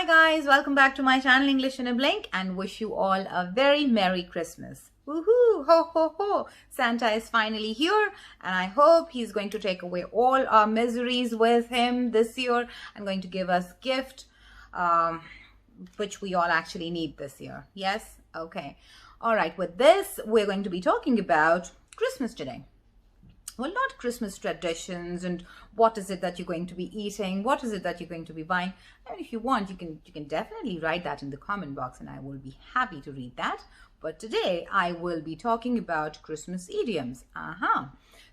Hi guys, welcome back to my channel English in a Blink and wish you all a very Merry Christmas. Woohoo! Ho ho ho! Santa is finally here and I hope he's going to take away all our miseries with him this year and going to give us gift which we all actually need this year. Yes? Okay. Alright, with this we're going to be talking about Christmas today. Well, not Christmas traditions and what is it that you're going to be eating, what is it that you're going to be buying. And if you want, you can definitely write that in the comment box and I will be happy to read that. But today I will be talking about Christmas idioms.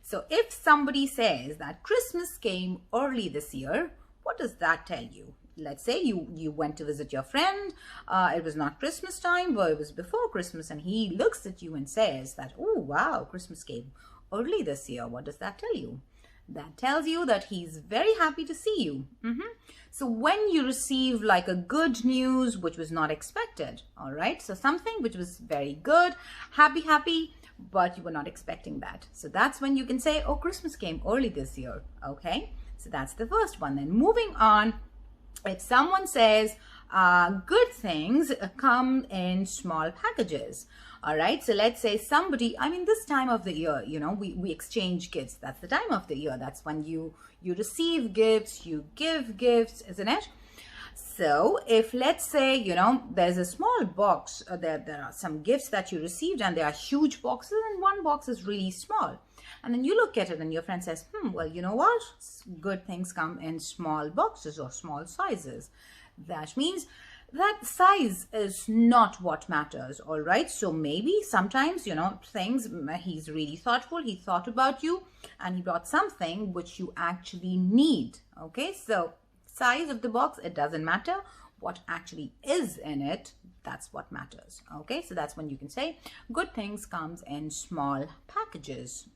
So if somebody says that Christmas came early this year, what does that tell you? Let's say you went to visit your friend, it was not Christmas time, but it was before Christmas, and he looks at you and says that, oh wow, Christmas came early this year. What does that tell you? That tells you that he's very happy to see you. So when you receive like a good news which was not expected, all right, so something which was very good, happy, but you were not expecting that, so that's when you can say, oh, Christmas came early this year. Okay, so that's the first one. Then moving on, if someone says good things come in small packages, all right, so let's say somebody, I mean, this time of the year, you know, we exchange gifts. That's the time of the year. That's when you receive gifts, you give gifts, isn't it? So if, let's say, you know, there's a small box, there are some gifts that you received and there are huge boxes and one box is really small. And then you look at it and your friend says, well, you know what? Good things come in small boxes or small sizes. That means that size is not what matters, all right? So maybe sometimes, you know, things, he's really thoughtful, he thought about you and he brought something which you actually need, okay? So size of the box, it doesn't matter. What actually is in it, that's what matters, okay? So that's when you can say good things comes in small packages.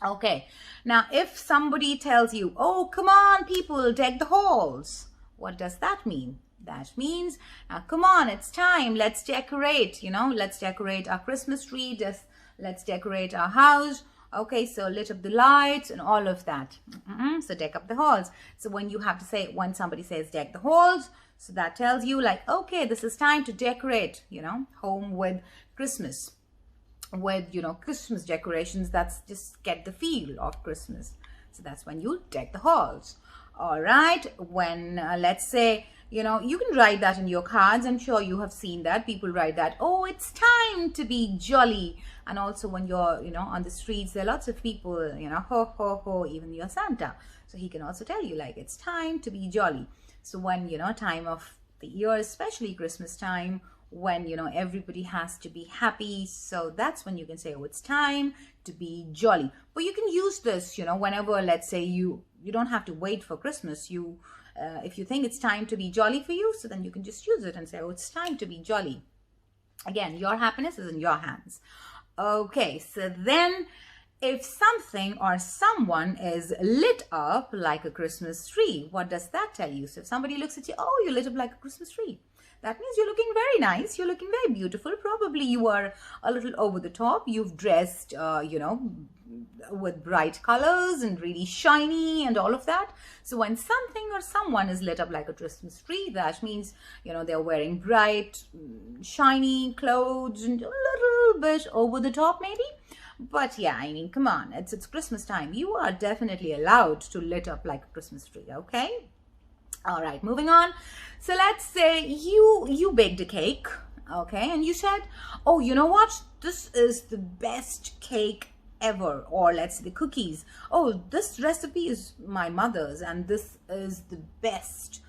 Okay, now if somebody tells you, oh, come on people, deck the halls, what does that mean? That means, come on, it's time, let's decorate, you know, let's decorate our Christmas tree, let's decorate our house. Okay, so lit up the lights and all of that. So deck up the halls. So when you have to say, when somebody says deck the halls, so that tells you like, okay, this is time to decorate, you know, home with Christmas, with, you know, Christmas decorations. That's just get the feel of Christmas. So that's when you deck the halls. All right, when let's say, you know, you can write that in your cards. I'm sure you have seen that. People write that, oh, it's time to be jolly. And also when you're, you know, on the streets, there are lots of people, you know, ho, ho, ho, even your Santa. So he can also tell you like, it's time to be jolly. So when, you know, time of the year, especially Christmas time, when, you know, everybody has to be happy. So that's when you can say, oh, it's time to be jolly. But you can use this, you know, whenever, let's say you don't have to wait for Christmas. If you think it's time to be jolly for you, so then you can just use it and say, oh, it's time to be jolly. Again, your happiness is in your hands. Okay, so then if something or someone is lit up like a Christmas tree, what does that tell you? So if somebody looks at you, oh, you lit up like a Christmas tree, that means you're looking very nice, you're looking very beautiful. Probably you are a little over the top. You've dressed, you know, with bright colors and really shiny and all of that. So when something or someone is lit up like a Christmas tree, that means, you know, they're wearing bright, shiny clothes and a little bit over the top maybe. But yeah, I mean, come on, it's Christmas time. You are definitely allowed to lit up like a Christmas tree, okay? All right, moving on. So let's say you baked a cake, okay, and you said, oh, you know what? This is the best cake ever. Or let's say the cookies. Oh, this recipe is my mother's and this is the best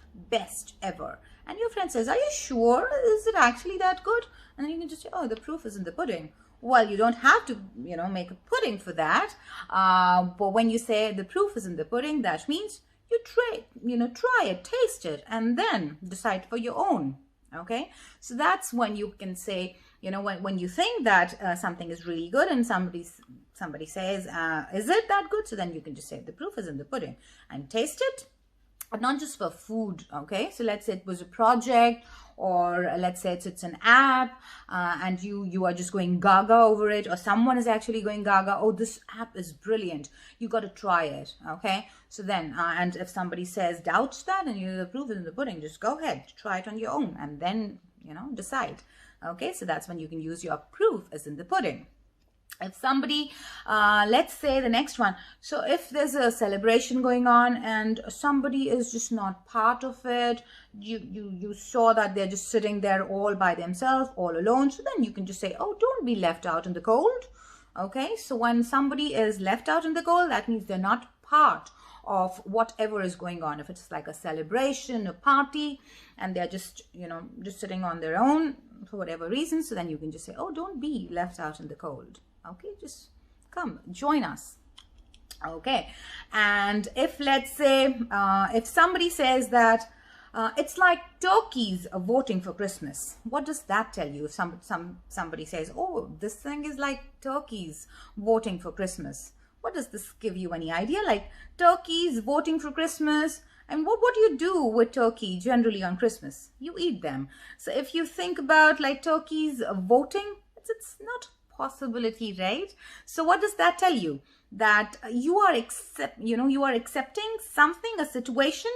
ever. And your friend says, are you sure? Is it actually that good? And then you can just say, oh, the proof is in the pudding. Well, you don't have to, you know, make a pudding for that. But when you say the proof is in the pudding, that means you try it, taste it, and then decide for your own. Okay, so that's when you can say, you know, when you think that something is really good and somebody says, is it that good? So then you can just say the proof is in the pudding and taste it but not just for food. Okay, so let's say it was a project, or let's say it's an app, and you are just going gaga over it, or someone is actually going gaga, oh, this app is brilliant, you got to try it. Okay, so then and if somebody says doubts that, and you approve it in the pudding, just go ahead, try it on your own, and then decide. Okay, so that's when you can use your proof as in the pudding. If somebody, let's say the next one, so if there's a celebration going on and somebody is just not part of it, you saw that they're just sitting there all by themselves, all alone, so then you can just say, oh, don't be left out in the cold. Okay, so when somebody is left out in the cold, that means they're not part of whatever is going on. If it's like a celebration, a party, and they're just just sitting on their own for whatever reason, so then you can just say, oh, don't be left out in the cold. Okay, just come join us. Okay, and if let's say if somebody says that it's like turkeys voting for Christmas, what does that tell you? If somebody says, oh, this thing is like turkeys voting for Christmas, what does this give you any idea? Like turkeys voting for Christmas, and what do you do with turkey generally on Christmas? You eat them. So if you think about like turkeys voting, it's not possibility, right? So what does that tell you? That you are accepting something, a situation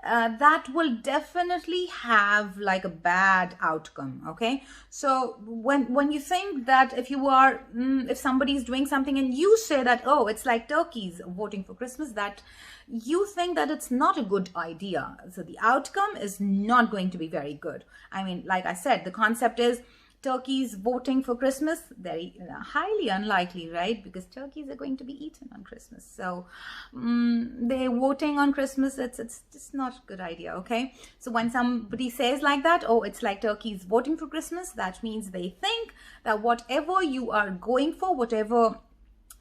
that will definitely have like a bad outcome. Okay, so when you think that if somebody is doing something and you say that, oh, it's like turkeys voting for Christmas, that you think that it's not a good idea, so the outcome is not going to be very good. I mean, like I said, the concept is turkeys voting for Christmas, very highly unlikely, right? Because turkeys are going to be eaten on Christmas. So they're voting on Christmas, it's just not a good idea. Okay, so when somebody says like that, oh, it's like turkeys voting for Christmas, that means they think that whatever you are going for, whatever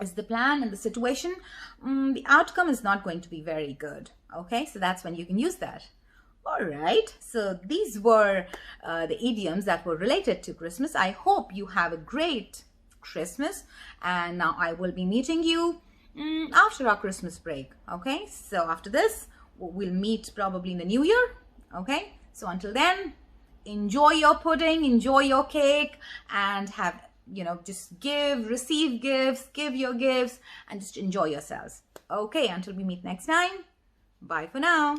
is the plan and the situation, the outcome is not going to be very good. Okay, so that's when you can use that. All right, so these were the idioms that were related to Christmas. I hope you have a great Christmas, and now I will be meeting you after our Christmas break. Okay, so after this, we'll meet probably in the new year. Okay, so until then, enjoy your pudding, enjoy your cake, and have, just receive gifts, give your gifts, and just enjoy yourselves. Okay, until we meet next time, bye for now.